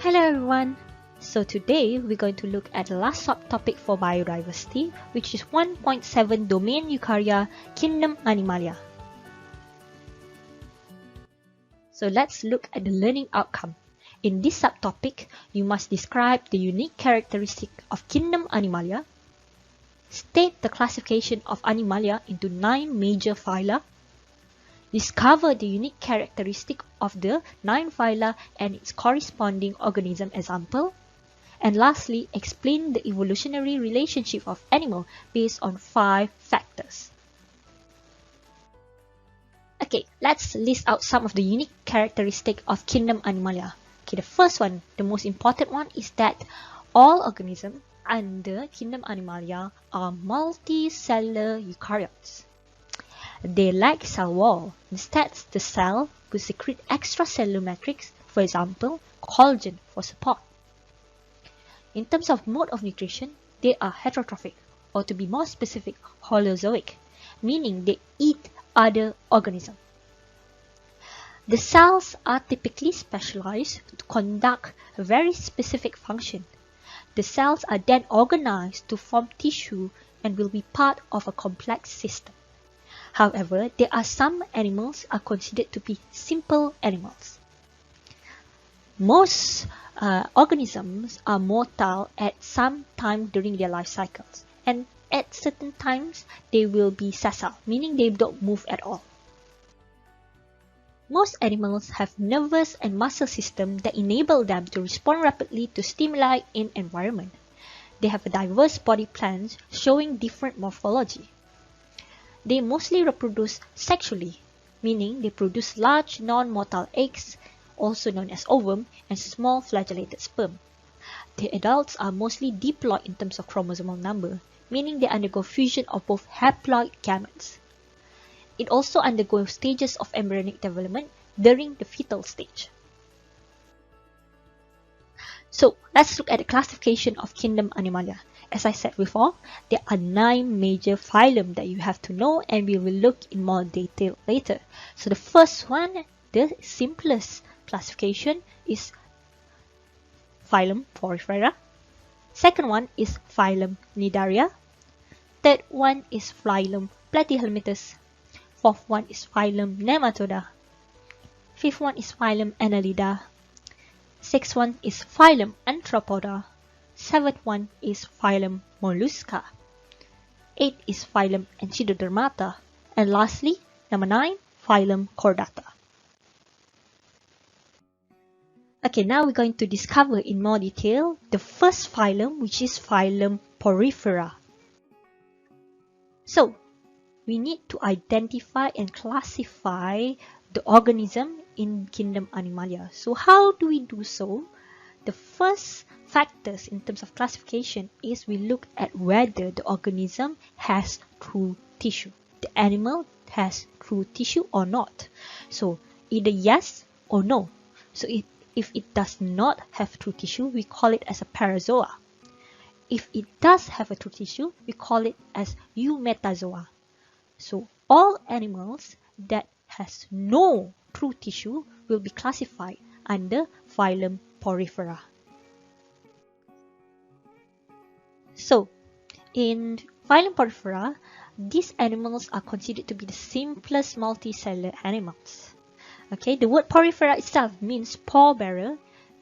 Hello everyone! So today we're going to look at the last subtopic for biodiversity, which is 1.7 Domain Eukarya Kingdom Animalia. So let's look at the learning outcome. In this subtopic, you must describe the unique characteristic of Kingdom Animalia, state the classification of Animalia into 9 major phyla, discover the unique characteristic of the 9 phyla and its corresponding organism example, and lastly, explain the evolutionary relationship of animal based on 5 factors. Okay, let's list out some of the unique characteristics of Kingdom Animalia. Okay, the first one, the most important one, is that all organisms under Kingdom Animalia are multicellular eukaryotes. They lack cell wall. Instead, the cell will secrete extracellular matrix, for example, collagen for support. In terms of mode of nutrition, they are heterotrophic, or to be more specific, holozoic, meaning they eat other organisms. The cells are typically specialized to conduct a very specific function. The cells are then organized to form tissue and will be part of a complex system. However, there are some animals are considered to be simple animals. Most organisms are motile at some time during their life cycles, and at certain times they will be sessile, meaning they don't move at all. Most animals have nervous and muscle systems that enable them to respond rapidly to stimuli in environment. They have a diverse body plans showing different morphology. They mostly reproduce sexually, meaning they produce large non-motile eggs, also known as ovum, and small flagellated sperm. The adults are mostly diploid in terms of chromosomal number, meaning they undergo fusion of both haploid gametes. It also undergoes stages of embryonic development during the fetal stage. So, let's look at the classification of Kingdom Animalia. As I said before, there are 9 major phylum that you have to know, and we will look in more detail later. So the first one, the simplest classification, is phylum Porifera. Second one is phylum Cnidaria. Third one is phylum Platyhelminthus. Fourth one is phylum Nematoda. Fifth one is phylum Annelida. Sixth one is phylum Arthropoda. Seventh one is phylum Mollusca. 8 is phylum Enchidodermata. And lastly, number 9, phylum Chordata. Okay, now we're going to discover in more detail the first phylum, which is phylum Porifera. So, we need to identify and classify the organism in Kingdom Animalia. So, how do we do so? The first factors in terms of classification is we look at whether the organism has true tissue. The animal has true tissue or not. So either yes or no. So if it does not have true tissue, we call it as a parazoa. If it does have a true tissue, we call it as eumetazoa. So all animals that has no true tissue will be classified under phylum Porifera. So, in phylum Porifera, these animals are considered to be the simplest multicellular animals. Okay, the word Porifera itself means pore bearer,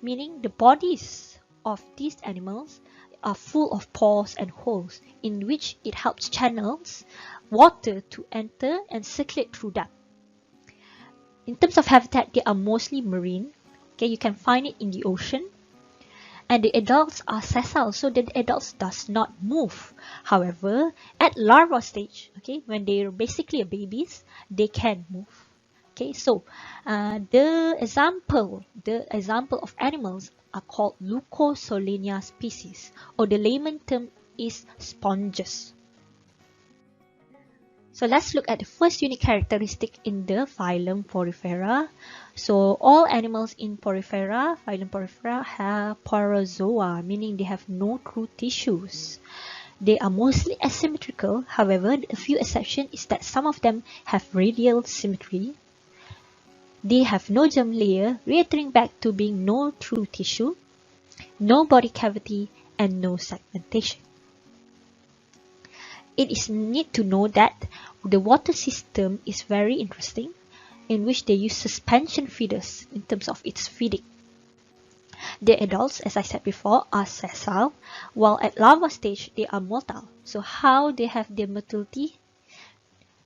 meaning the bodies of these animals are full of pores and holes in which it helps channels water to enter and circulate through them. In terms of habitat, they are mostly marine. Okay, you can find it in the ocean. And the adults are sessile, so the adults does not move. However, at larva stage, okay, when they are basically babies, they can move. Okay, so the example of animals are called Leucosolenia species, or the layman term is sponges. So let's look at the first unique characteristic in the phylum Porifera. So all animals in Porifera, phylum Porifera, have parazoa, meaning they have no true tissues. They are mostly asymmetrical. However, a few exceptions is that some of them have radial symmetry. They have no germ layer, reiterating back to being no true tissue. no body cavity, and no segmentation. It is neat to know that the water system is very interesting, in which they use suspension feeders in terms of its feeding. The adults, as I said before, are sessile, while at larva stage they are motile. So how they have their motility?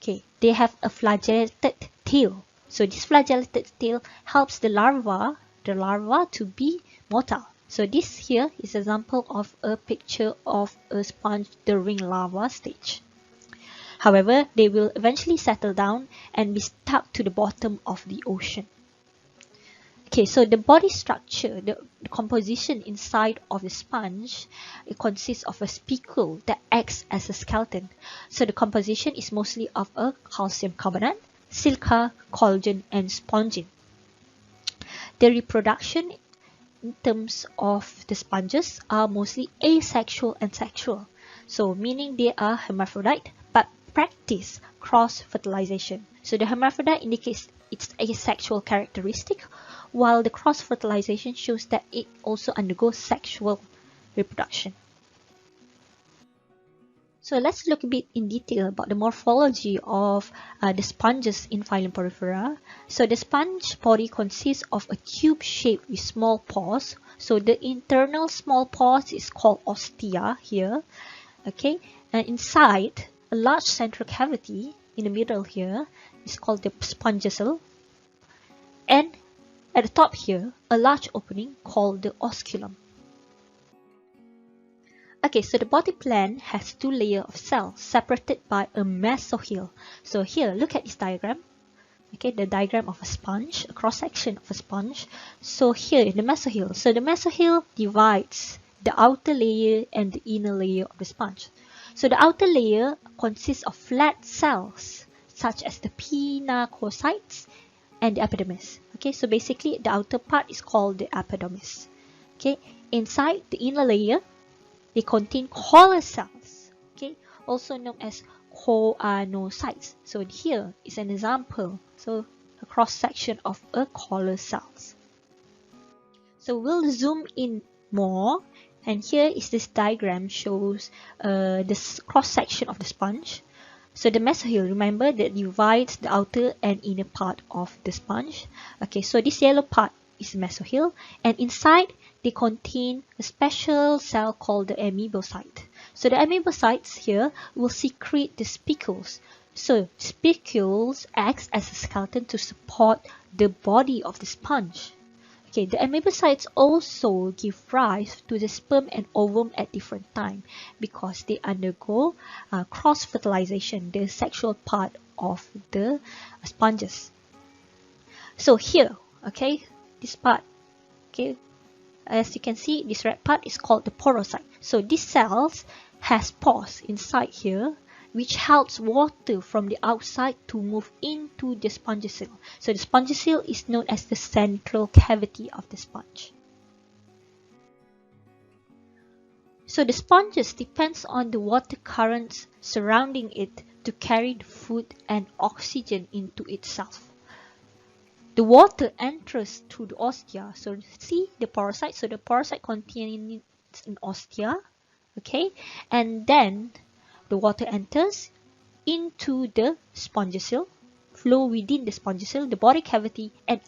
Okay, they have a flagellated tail. So this flagellated tail helps the larva to be motile. So this here is an example of a picture of a sponge during larva stage. However, they will eventually settle down and be stuck to the bottom of the ocean. Okay, so the body structure, the composition inside of the sponge, it consists of a spicule that acts as a skeleton. So the composition is mostly of a calcium carbonate, silica, collagen, and spongin. The reproduction in terms of the sponges are mostly asexual and sexual. So meaning they are hermaphrodite but practice cross-fertilization. So the hermaphrodite indicates its asexual characteristic, while the cross-fertilization shows that it also undergoes sexual reproduction. So let's look a bit in detail about the morphology of the sponges in Phylum Porifera. So the sponge body consists of a tube shape with small pores. So the internal small pores is called ostia here. Okay, and inside a large central cavity in the middle here is called the spongicle. And at the top here, a large opening called the osculum. Okay, so the body plan has two layers of cells separated by a mesohyl. So here, look at this diagram. Okay, the diagram of a sponge, a cross-section of a sponge. So here, the mesohyl. So the mesohyl divides the outer layer and the inner layer of the sponge. So the outer layer consists of flat cells, such as the pinacocytes and the epidermis. Okay, so basically the outer part is called the epidermis. Okay, inside the inner layer, they contain collar cells, okay, also known as choanocytes. So here is an example. So a cross section of a collar cells. So we'll zoom in more, and here is this diagram shows this cross section of the sponge. So the mesohyl, remember, that divides the outer and inner part of the sponge. Okay, so this yellow part is mesohyl, and inside they contain a special cell called the amoebocyte. So the amoebocytes here will secrete the spicules. So spicules acts as a skeleton to support the body of the sponge. Okay, the amoebocytes also give rise to the sperm and ovum at different times because they undergo cross-fertilization, the sexual part of the sponges. So here, okay, this part, okay, as you can see, this red part is called the porocyte. So these cells has pores inside here, which helps water from the outside to move into the spongicle. So the spongicle is known as the central cavity of the sponge. So the sponges depends on the water currents surrounding it to carry the food and oxygen into itself. The water enters through the ostia. So see the porocyte. So the porocyte contains an ostia, okay, and then the water enters into the spongicle, flow within the spongicle, the body cavity, and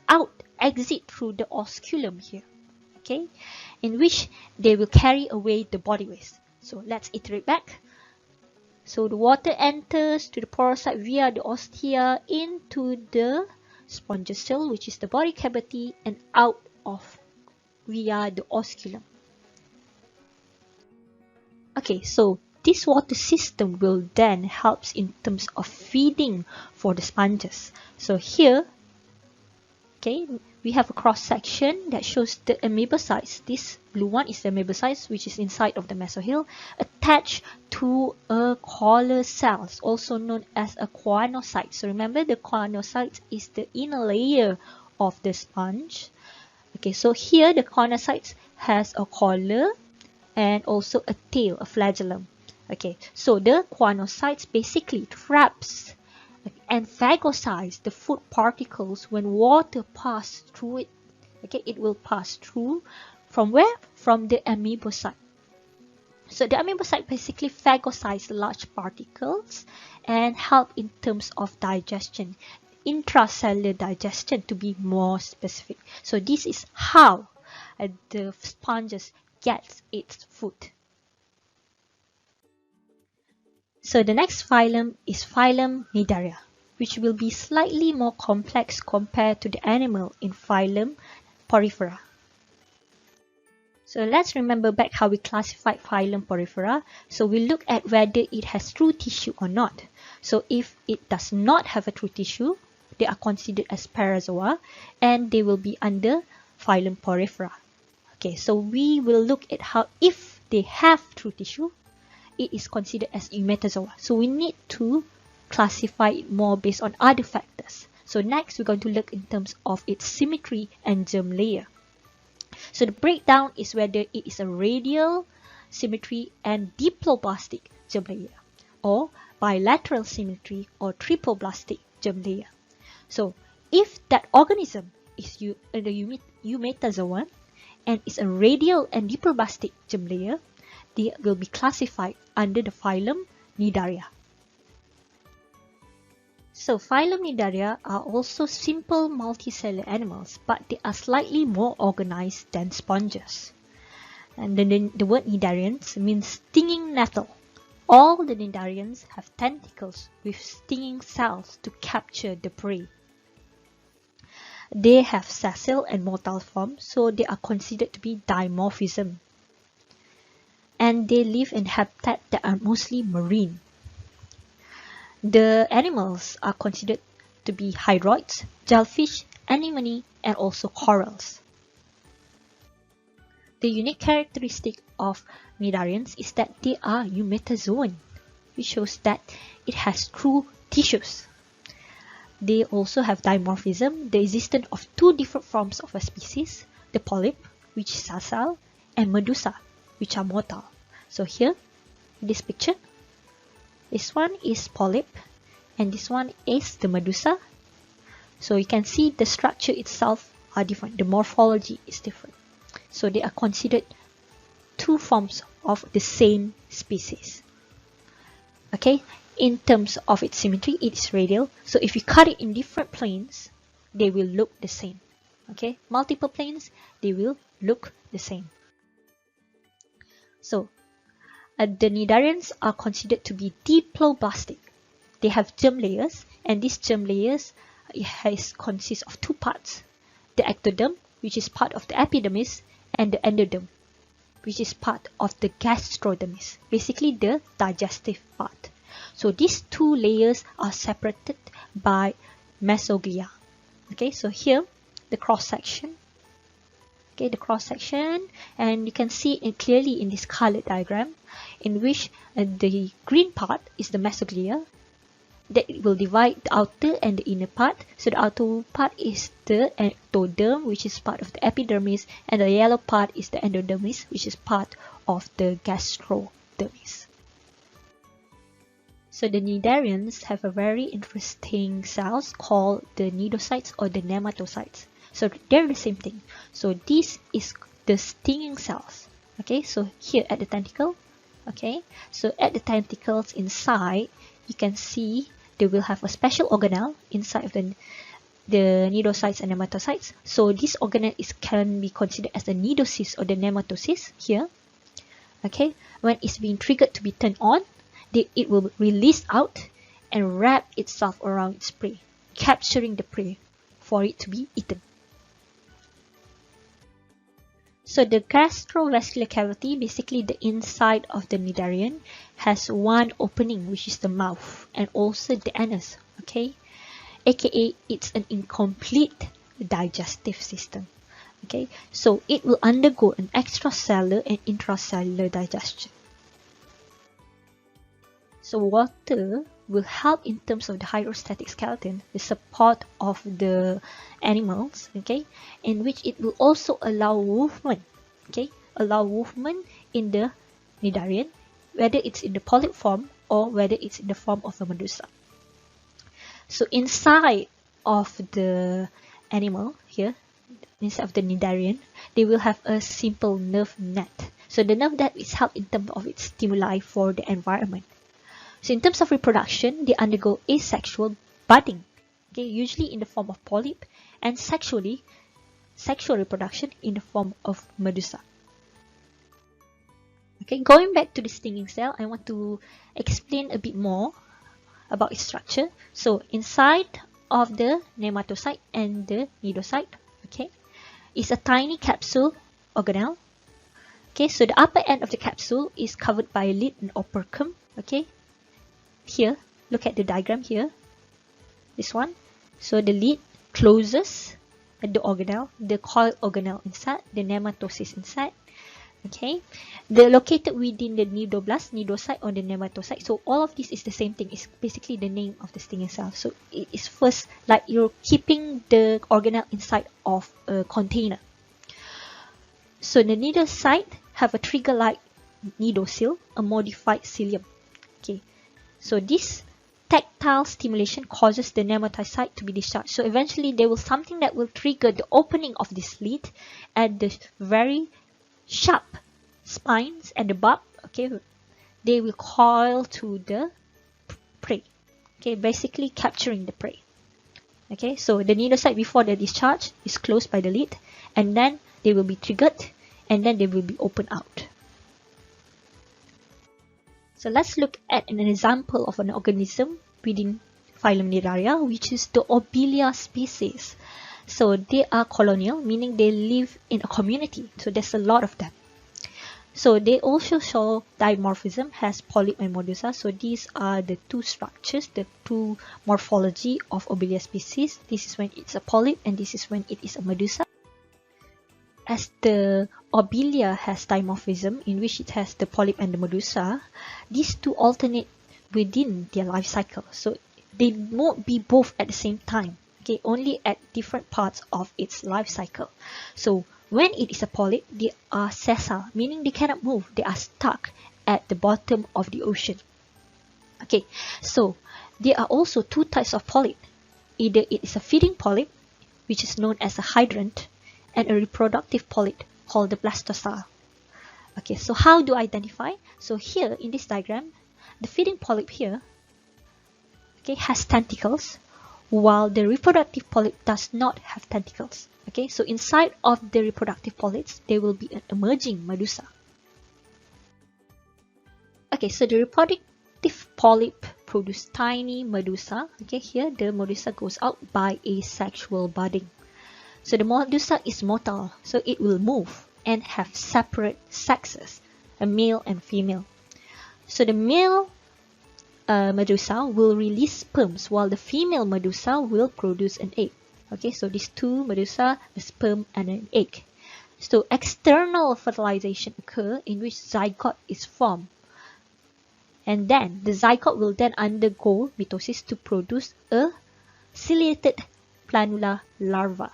exit through the osculum here, okay, in which they will carry away the body waste. So let's iterate back. So the water enters to the porocyte via the ostia into the spongicle, which is the body cavity, and out of via the osculum. Okay, so this water system will then help in terms of feeding for the sponges. So here, okay, we have a cross section that shows the amoebocytes. This blue one is the amoebocytes, which is inside of the mesohyl, attached to a collar cells, also known as a choanocyte. So remember, the choanocyte is the inner layer of the sponge. Okay, so here the choanocytes has a collar and also a tail, a flagellum. Okay, so the choanocytes basically traps and phagocytes the food particles when water passes through it. Okay, it will pass through From where? From the amoebocyte. So the amoebocyte basically phagocytes large particles and help in terms of digestion, intracellular digestion to be more specific. So this is how the sponges gets its food. So the next phylum is phylum Cnidaria, which will be slightly more complex compared to the animal in phylum Porifera. So let's remember back how we classified phylum Porifera. So we look at whether it has true tissue or not. So if it does not have a true tissue, they are considered as parazoa and they will be under phylum Porifera. Okay, so we will look at how if they have true tissue, it is considered as eumetazoa. So we need to classify it more based on other factors. So next we're going to look in terms of its symmetry and germ layer. So the breakdown is whether it is a radial symmetry and diploblastic germ layer, or bilateral symmetry or triploblastic germ layer. So if that organism is the eumetazoan and is a radial and diploblastic germ layer, they will be classified under the phylum Cnidaria. So phylum Cnidaria are also simple multicellular animals, but they are slightly more organized than sponges. And then the word Cnidarians means stinging nettle. All the Cnidarians have tentacles with stinging cells to capture the prey. They have sessile and motile form, so they are considered to be dimorphism. And they live in habitats that are mostly marine. The animals are considered to be hydroids, jellyfish, anemone, and also corals. The unique characteristic of Cnidarians is that they are eumetazoan, which shows that it has true tissues. They also have dimorphism, the existence of two different forms of a species, the polyp, which is sessile, and medusa, which are motile. So here, in this picture, this one is polyp, and this one is the medusa. So you can see the structure itself are different, the morphology is different. So they are considered two forms of the same species. Okay, in terms of its symmetry, it is radial. So if you cut it in different planes, they will look the same. Okay, multiple planes, they will look the same. So the Cnidarians are considered to be diploblastic. They have germ layers, and these germ layers consist of two parts: the ectoderm, which is part of the epidermis, and the endoderm, which is part of the gastrodermis, basically the digestive part. So these two layers are separated by mesoglia. Okay, so here the cross section. Okay, the cross section, and you can see it clearly in this colored diagram, in which the green part is the mesoglia that will divide the outer and the inner part. So the outer part is the ectoderm, which is part of the epidermis, and the yellow part is the endodermis, which is part of the gastrodermis. So the Cnidarians have a very interesting cells called the cnidocytes or the nematocytes. So they're the same thing. So this is the stinging cells. Okay, so here at the tentacle. Okay, so at the tentacles inside, you can see they will have a special organelle inside of the cnidocytes and nematocytes. So this organelle can be considered as the cnidocyst or the nematocyst here. Okay, when it's being triggered to be turned on, it will release out and wrap itself around its prey, capturing the prey for it to be eaten. So the gastrovascular cavity, basically the inside of the Cnidarian, has one opening, which is the mouth, and also the anus, okay? AKA it's an incomplete digestive system, okay? So it will undergo an extracellular and intracellular digestion. So water will help in terms of the hydrostatic skeleton, the support of the animals, okay, in which it will also allow movement, okay, allow movement in the Cnidarian, whether it's in the polyp form or whether it's in the form of a medusa. So inside of the animal here, instead of the Cnidarian, they will have a simple nerve net. So the nerve net is held in terms of its stimuli for the environment. So in terms of reproduction, they undergo asexual budding, okay, usually in the form of polyp, and sexual reproduction in the form of medusa. Okay, going back to the stinging cell, I want to explain a bit more about its structure. So inside of the nematocyte and the cnidocyte, okay, is a tiny capsule organelle. Okay, so the upper end of the capsule is covered by a lid and operculum. Okay, here, look at the diagram here, this one. So the lid closes at the organelle, the coil organelle inside, the nematocyst inside. Okay, they're located within the cnidoblast, cnidocyte, or the nematocyte. So all of this is the same thing. It's basically the name of the stinging cell. So it is first like you're keeping the organelle inside of a container. So the cnidocyte have a trigger-like cnidocyl, a modified cilium. Okay, so this tactile stimulation causes the nematocyte to be discharged. So eventually there will something that will trigger the opening of this lid, and the very sharp spines and the barb, okay, they will coil to the prey, okay, basically capturing the prey. Okay, so the cnidocyte before the discharge is closed by the lid, and then they will be triggered, and then they will be opened out. So let's look at an example of an organism within phylum Cnidaria, which is the Obelia species. So they are colonial, meaning they live in a community. So there's a lot of them. So they also show dimorphism, has polyp and medusa. So these are the two structures, the two morphology of Obelia species. This is when it's a polyp, and this is when it is a medusa. As the Obelia has dimorphism, in which it has the polyp and the medusa, these two alternate within their life cycle. So they won't be both at the same time. Okay, only at different parts of its life cycle. So when it is a polyp, they are sessile, meaning they cannot move. They are stuck at the bottom of the ocean. Okay, so there are also two types of polyp. Either it is a feeding polyp, which is known as a hydrant, and a reproductive polyp called the blastocyst. Okay, so how do I identify? So here in this diagram, the feeding polyp here, okay, has tentacles, while the reproductive polyp does not have tentacles. Okay, so inside of the reproductive polyps, there will be an emerging medusa. Okay, so the reproductive polyp produce tiny medusa. Okay, here the medusa goes out by asexual budding. So the medusa is motile, so it will move and have separate sexes, a male and female. So the male medusa will release sperms, while the female medusa will produce an egg. Okay, so these two medusa, a sperm and an egg. So external fertilization occurs, in which zygote is formed, and then the zygote will then undergo mitosis to produce a ciliated planula larva.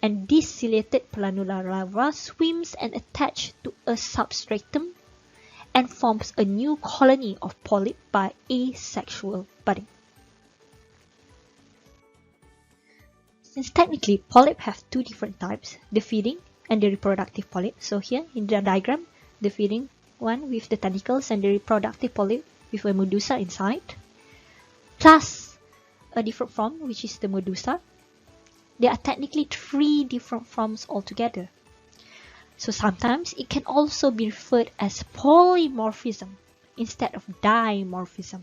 And this ciliated planula larva swims and attaches to a substratum and forms a new colony of polyp by asexual budding. Since technically polyp have two different types, the feeding and the reproductive polyp. So here in the diagram, the feeding one with the tentacles and the reproductive polyp with a medusa inside, plus a different form, which is the medusa. There are technically three different forms altogether. So sometimes it can also be referred as polymorphism instead of dimorphism.